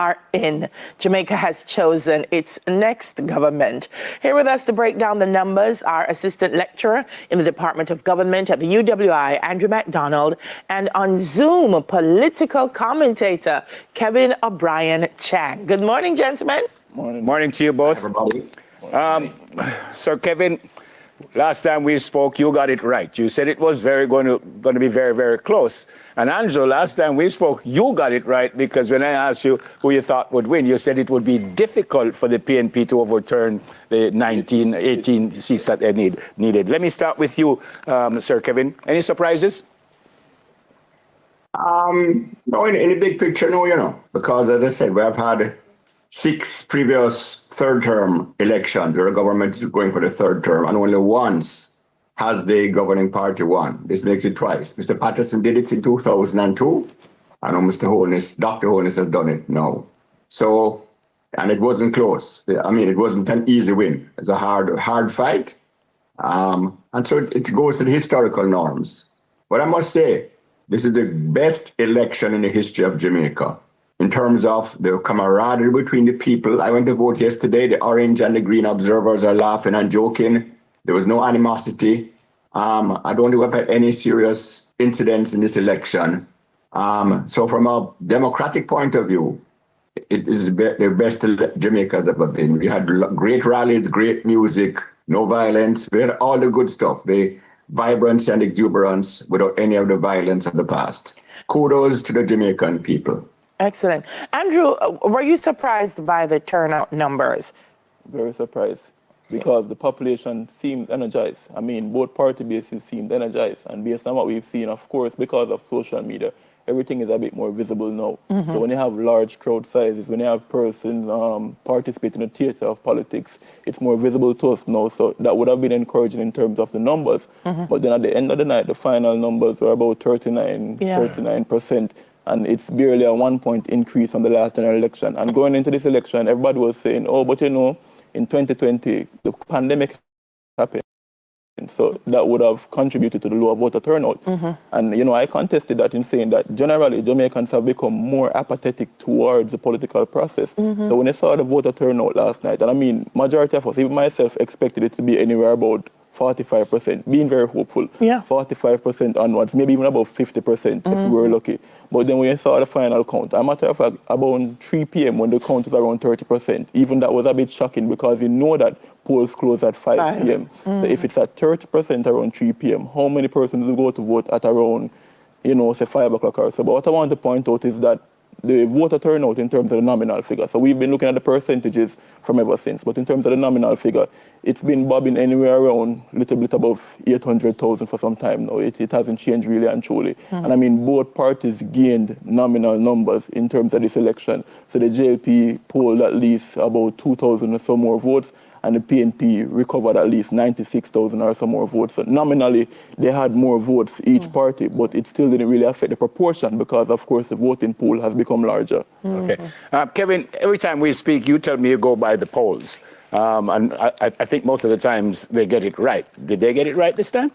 are in. Jamaica has chosen its next government. Here with us to break down the numbers are Assistant Lecturer in the Department of Government at the UWI, Andrew MacDonald, and on Zoom, political commentator Kevin O'Brien Chang. Good morning, gentlemen. Morning to you both. Everybody. So Kevin, last time we spoke, you got it right. You said it was going to be very, very close. And Andrew, last time we spoke, you got it right, because when I asked you who you thought would win, you said it would be difficult for the PNP to overturn the 18 seats that they needed. Let me start with you, Sir Kevin. Any surprises? No, in the big picture, no, because as I said, we have had 6 previous third-term elections where the government is going for the third term, and only once has the governing party won. This makes it twice. Mr. Patterson did it in 2002. I know Dr. Holness has done it now. So, and it wasn't close. I mean, it wasn't an easy win. It's a hard fight. And so it goes to the historical norms. But I must say, this is the best election in the history of Jamaica. In terms of the camaraderie between the people. I went to vote yesterday. The orange and the green observers are laughing and joking. There was no animosity. I don't think we've had any serious incidents in this election. So from a democratic point of view, it is the best Jamaica has ever been. We had great rallies, great music, no violence. We had all the good stuff, the vibrancy and exuberance without any of the violence of the past. Kudos to the Jamaican people. Excellent. Andrew, were you surprised by the turnout numbers? Very surprised, because the population seemed energized. I mean, both party bases seemed energized. And based on what we've seen, of course, because of social media, everything is a bit more visible now. So when you have large crowd sizes, when you have persons participating in the theater of politics, it's more visible to us now. So that would have been encouraging in terms of the numbers. But then at the end of the night, the final numbers were about 39%. And it's barely a 1 point increase from the last general election. And going into this election, everybody was saying, oh, but in 2020, the pandemic happened. So that would have contributed to the lower voter turnout. And, I contested that in saying that generally Jamaicans have become more apathetic towards the political process. So when I saw the voter turnout last night, and I mean, majority of us, even myself, expected it to be anywhere about 45%, being very hopeful. 45% onwards, maybe even about 50% if we were lucky. But then when you saw the final count, a matter of fact, about 3 p.m. when the count was around 30%, even that was a bit shocking, because you know that polls close at 5 p.m. So if it's at 30% around 3 p.m., how many persons will go to vote at around, say 5 o'clock or so? But what I want to point out is that the voter turnout in terms of the nominal figure. So we've been looking at the percentages from ever since, but in terms of the nominal figure, it's been bobbing anywhere around a little bit above 800,000 for some time now. It hasn't changed really and truly. And I mean, both parties gained nominal numbers in terms of this election. So the JLP polled at least about 2,000 or so more votes, and the PNP recovered at least 96,000 or so more votes. So nominally, they had more votes each party, but it still didn't really affect the proportion because, of course, the voting pool has become larger. Okay. Kevin, every time we speak, you tell me you go by the polls. And I think most of the times they get it right. Did they get it right this time?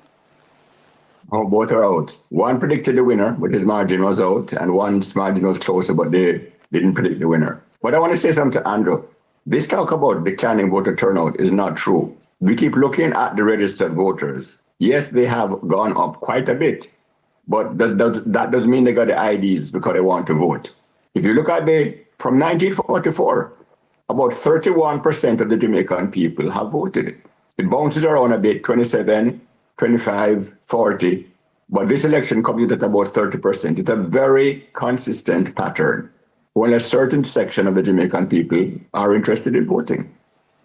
Oh, both are out. One predicted the winner, but his margin was out, and one's margin was closer, but they didn't predict the winner. But I want to say something to Andrew. This talk about declining voter turnout is not true. We keep looking at the registered voters. Yes, they have gone up quite a bit, but that doesn't mean they got the IDs because they want to vote. If you look at from 1944, about 31% of the Jamaican people have voted. It bounces around a bit, 27, 25, 40, but this election comes in at about 30%. It's a very consistent pattern. When a certain section of the Jamaican people are interested in voting.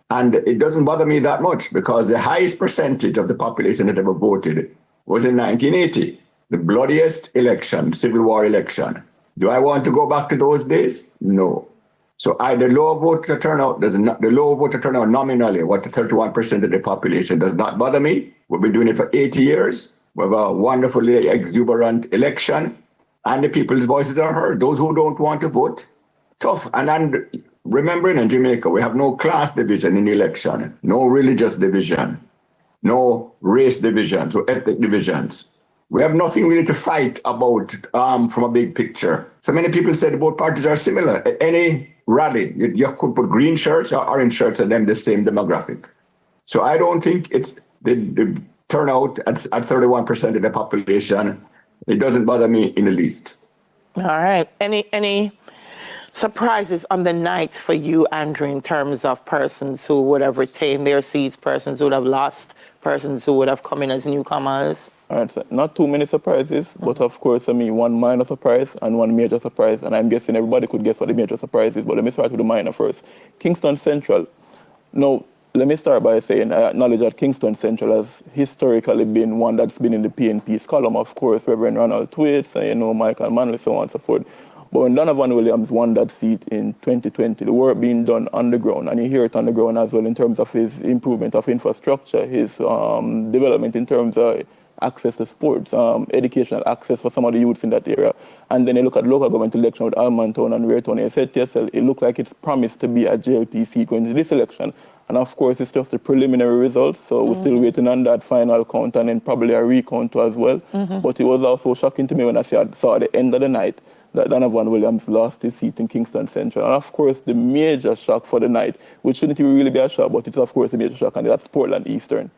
And it doesn't bother me that much, because the highest percentage of the population that ever voted was in 1980, the bloodiest election, Civil War election. Do I want to go back to those days? No. So the low voter turnout nominally, what the 31% of the population, does not bother me. We've been doing it for 80 years. We have a wonderfully exuberant election. And the people's voices are heard. Those who don't want to vote, tough. And remembering in Jamaica, we have no class division in the election, no religious division, no race divisions or ethnic divisions. We have nothing really to fight about from a big picture. So many people said both parties are similar. Any rally. You could put green shirts or orange shirts and them the same demographic. So I don't think it's the turnout at 31% of the population. It doesn't bother me in the least. All right. Any surprises on the night for you, Andrew, in terms of persons who would have retained their seats, persons who would have lost, persons who would have come in as newcomers? All right, so not too many surprises, but of course, one minor surprise and one major surprise. And I'm guessing everybody could guess what the major surprise is, but let me start with the minor first. Kingston Central. Now, let me start by saying I acknowledge that Kingston Central has historically been one that's been in the PNP's column, of course, Reverend Ronald Twits, and, Michael Manley, so on and so forth. But when Donovan Williams won that seat in 2020, the work being done on the ground, and you hear it on the ground as well in terms of his improvement of infrastructure, his development in terms of access to sports, educational access for some of the youths in that area. And then you look at local government election with Almontown and Raytown, you said to yourself, it looked like it's promised to be a JLP seat going into this election. And of course, it's just the preliminary results, so we're still waiting on that final count and then probably a recount as well. But it was also shocking to me when I saw at the end of the night that Donovan Williams lost his seat in Kingston Central. And of course, the major shock for the night, which shouldn't really be a shock, but it's of course a major shock, and that's Portland Eastern.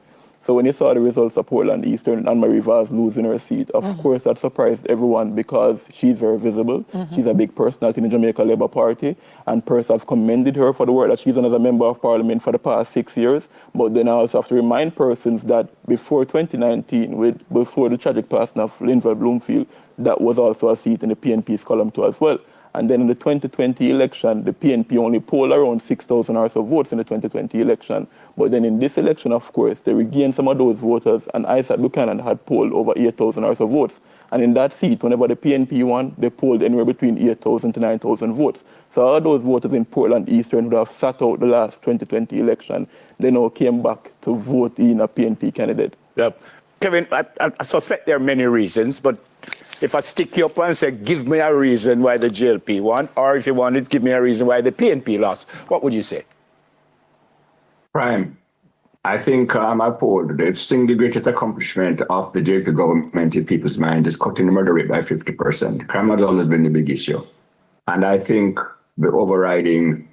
So when you saw the results of Portland Eastern and Marie Vaz losing her seat, of course that surprised everyone because she's very visible. She's a big personality in the Jamaica Labour Party, and Perth have commended her for the work that she's done as a member of Parliament for the past 6 years. But then I also have to remind persons that before 2019, before the tragic passing of Linval Bloomfield, that was also a seat in the PNP's column too as well. And then in the 2020 election, the PNP only polled around 6,000 or so votes in the 2020 election. But then in this election, of course, they regained some of those voters, and Isaac Buchanan had polled over 8,000 or so votes. And in that seat, whenever the PNP won, they polled anywhere between 8,000 to 9,000 votes. So all those voters in Portland Eastern who have sat out the last 2020 election, they now came back to vote in a PNP candidate. Yep. Kevin, I suspect there are many reasons, but if I stick you up and say, give me a reason why the JLP won, or if you wanted, give me a reason why the PNP lost, what would you say? Prime, I think I polled the single greatest accomplishment of the JLP government in people's mind is cutting the murder rate by 50%. Crime has always been the big issue. And I think the overriding,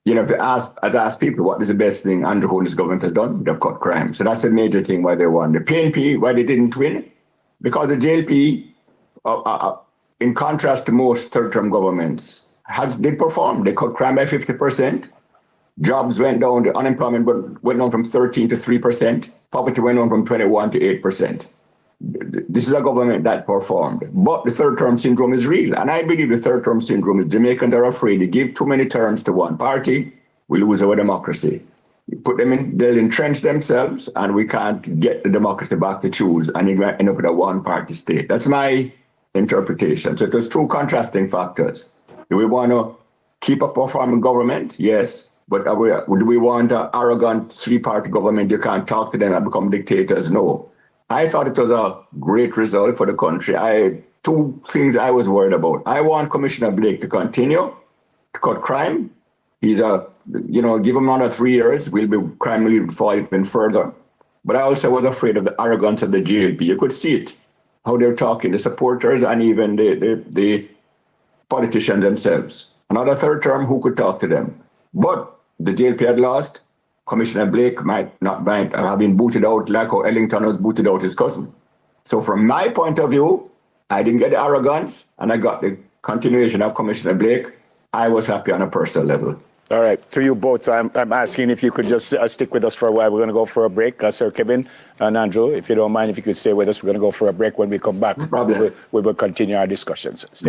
if I ask people what is the best thing Andrew Holness government has done, they've cut crime. So that's a major thing why they won. The PNP, why they didn't win? Because the JLP, in contrast to most third-term governments, did perform. They cut crime by 50%. Jobs went down. The unemployment went down from 13 to 3%. Poverty went down from 21 to 8%. This is a government that performed. But the third-term syndrome is real. And I believe the third-term syndrome is Jamaicans are afraid to give too many terms to one party, we lose our democracy. Put them in, they'll entrench themselves, and we can't get the democracy back to choose, and you end up with a one-party state. That's my interpretation. So there's two contrasting factors. Do we want to keep a performing government? Yes. But do we want an arrogant three-party government? You can't talk to them and become dictators? No. I thought it was a great result for the country. Two things I was worried about. I want Commissioner Blake to continue to cut crime. He's give him another 3 years, crime will fall even further. But I also was afraid of the arrogance of the JLP. You could see it, how they're talking, the supporters and even the politicians themselves. Another third term, who could talk to them? But the JLP had lost. Commissioner Blake might have been booted out like how Ellington was booted out his cousin. So from my point of view, I didn't get the arrogance, and I got the continuation of Commissioner Blake. I was happy on a personal level. All right, to you both, I'm asking if you could just stick with us for a while. We're going to go for a break. Sir Kevin and Andrew, if you don't mind, if you could stay with us, we're going to go for a break. When we come back, No problem. we will continue our discussions. Stay